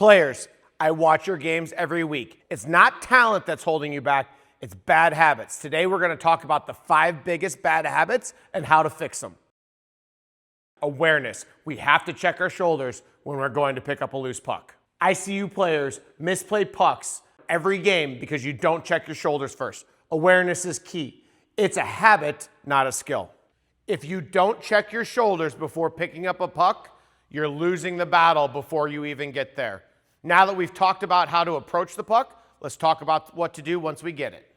Players, I watch your games every week. It's not talent that's holding you back, it's bad habits. Today we're going to talk about the 5 biggest bad habits and how to fix them. Awareness. We have to check our shoulders when we're going to pick up a loose puck. I see you players misplay pucks every game because you don't check your shoulders first. Awareness is key. It's a habit, not a skill. If you don't check your shoulders before picking up a puck, you're losing the battle before you even get there. Now that we've talked about how to approach the puck, let's talk about what to do once we get it.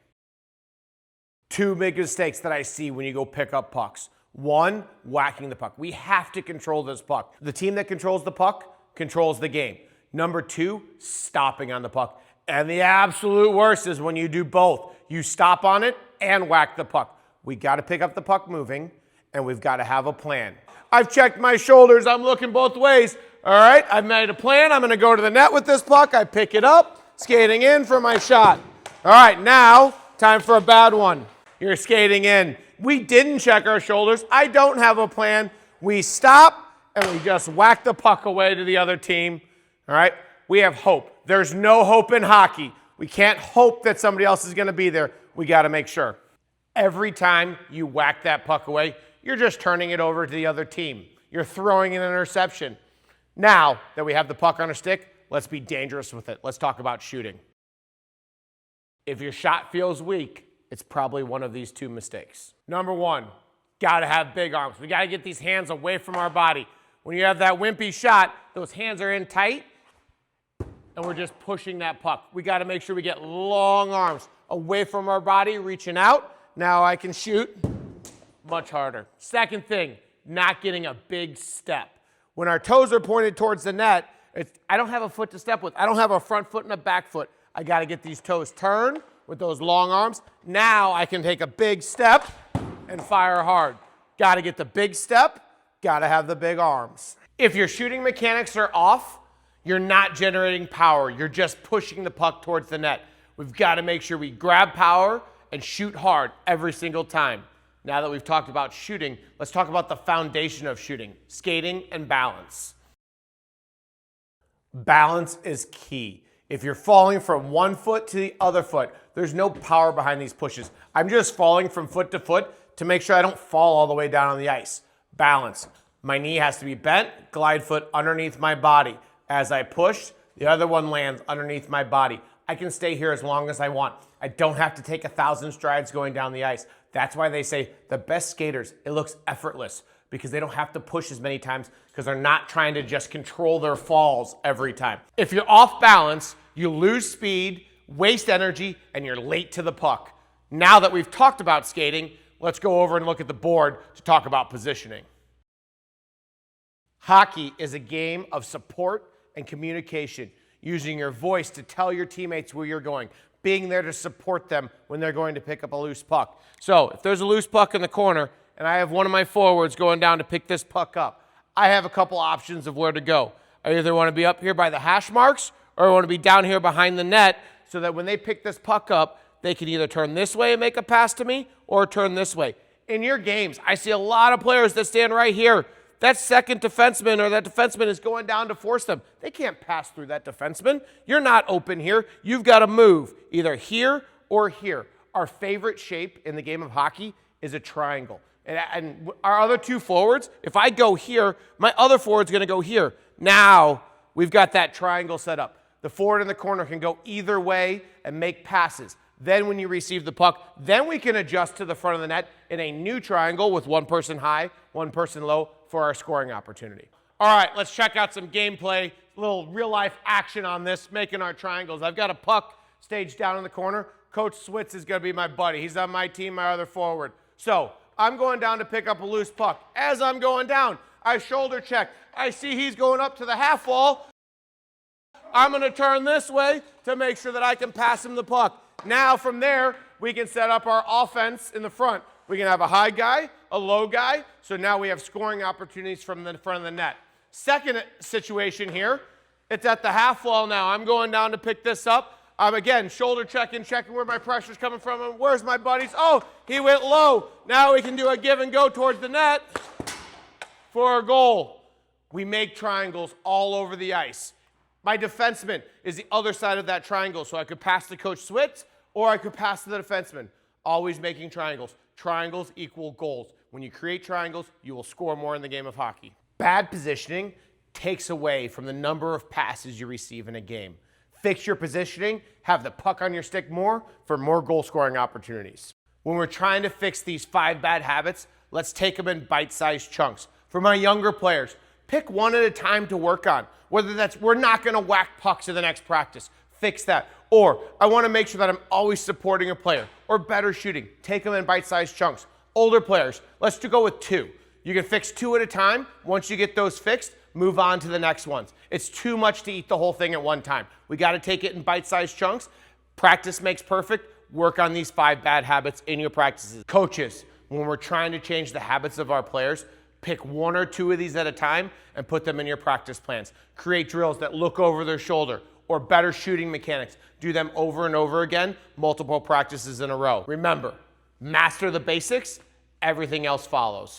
2 big mistakes that I see when you go pick up pucks. 1, whacking the puck. We have to control this puck. The team that controls the puck controls the game. Number 2, stopping on the puck. And the absolute worst is when you do both. You stop on it and whack the puck. We got to pick up the puck moving, and we've got to have a plan. I've checked my shoulders. I'm looking both ways. All right, I've made a plan. I'm going to go to the net with this puck. I pick it up, skating in for my shot. All right, now, time for a bad one. You're skating in. We didn't check our shoulders. I don't have a plan. We stop, and we just whack the puck away to the other team. All right, we have hope. There's no hope in hockey. We can't hope that somebody else is going to be there. We got to make sure. Every time you whack that puck away, you're just turning it over to the other team. You're throwing an interception. Now that we have the puck on our stick, let's be dangerous with it. Let's talk about shooting. If your shot feels weak, it's probably one of these 2 mistakes. Number 1, got to have big arms. We got to get these hands away from our body. When you have that wimpy shot, those hands are in tight, and we're just pushing that puck. We got to make sure we get long arms away from our body, reaching out. Now I can shoot much harder. Second thing, not getting a big step. When our toes are pointed towards the net, I don't have a foot to step with. I don't have a front foot and a back foot. I got to get these toes turned with those long arms. Now I can take a big step and fire hard. Got to get the big step, got to have the big arms. If your shooting mechanics are off, you're not generating power. You're just pushing the puck towards the net. We've got to make sure we grab power and shoot hard every single time. Now that we've talked about shooting, let's talk about the foundation of shooting, skating and balance. Balance is key. If you're falling from one foot to the other foot, there's no power behind these pushes. I'm just falling from foot to foot to make sure I don't fall all the way down on the ice. Balance. My knee has to be bent, glide foot underneath my body. As I push, the other one lands underneath my body. I can stay here as long as I want. I don't have to take 1,000 strides going down the ice. That's why they say the best skaters, it looks effortless because they don't have to push as many times because they're not trying to just control their falls every time. If you're off balance, you lose speed, waste energy, and you're late to the puck. Now that we've talked about skating, let's go over and look at the board to talk about positioning. Hockey is a game of support and communication, using your voice to tell your teammates where you're going, being there to support them when they're going to pick up a loose puck. So if there's a loose puck in the corner and I have one of my forwards going down to pick this puck up, I have a couple options of where to go. I either want to be up here by the hash marks or I want to be down here behind the net so that when they pick this puck up, they can either turn this way and make a pass to me or turn this way. In your games, I see a lot of players that stand right here. That second defenseman or that defenseman is going down to force them. They can't pass through that defenseman. You're not open here. You've got to move either here or here. Our favorite shape in the game of hockey is a triangle. And our other 2 forwards, if I go here, my other forward's going to go here. Now we've got that triangle set up. The forward in the corner can go either way and make passes. Then when you receive the puck, then we can adjust to the front of the net in a new triangle with one person high, one person low for our scoring opportunity. All right, let's check out some gameplay, a little real-life action on this, making our triangles. I've got a puck staged down in the corner. Coach Switz is going to be my buddy. He's on my team, my other forward. So I'm going down to pick up a loose puck. As I'm going down, I shoulder check. I see he's going up to the half wall. I'm going to turn this way to make sure that I can pass him the puck. Now from there, we can set up our offense in the front. We can have a high guy, a low guy, so now we have scoring opportunities from the front of the net. Second situation here, it's at the half wall now. I'm going down to pick this up. I'm again shoulder checking where my pressure's coming from. And where's my buddies? Oh, he went low. Now we can do a give and go towards the net for a goal. We make triangles all over the ice. My defenseman is the other side of that triangle, so I could pass to Coach Switz or I could pass to the defenseman. Always making triangles. Triangles equal goals. When you create triangles, you will score more in the game of hockey. Bad positioning takes away from the number of passes you receive in a game. Fix your positioning, have the puck on your stick more for more goal scoring opportunities. When we're trying to fix these 5 bad habits, let's take them in bite-sized chunks. For my younger players, pick one at a time to work on. Whether that's, we're not gonna whack pucks in the next practice, fix that. Or I wanna make sure that I'm always supporting a player, or better shooting, take them in bite-sized chunks. Older players, let's go with 2. You can fix 2 at a time. Once you get those fixed, move on to the next ones. It's too much to eat the whole thing at one time. We gotta take it in bite-sized chunks. Practice makes perfect. Work on these 5 bad habits in your practices. Coaches, when we're trying to change the habits of our players, pick 1 or 2 of these at a time and put them in your practice plans. Create drills that look over their shoulder or better shooting mechanics. Do them over and over again, multiple practices in a row. Remember, master the basics, everything else follows.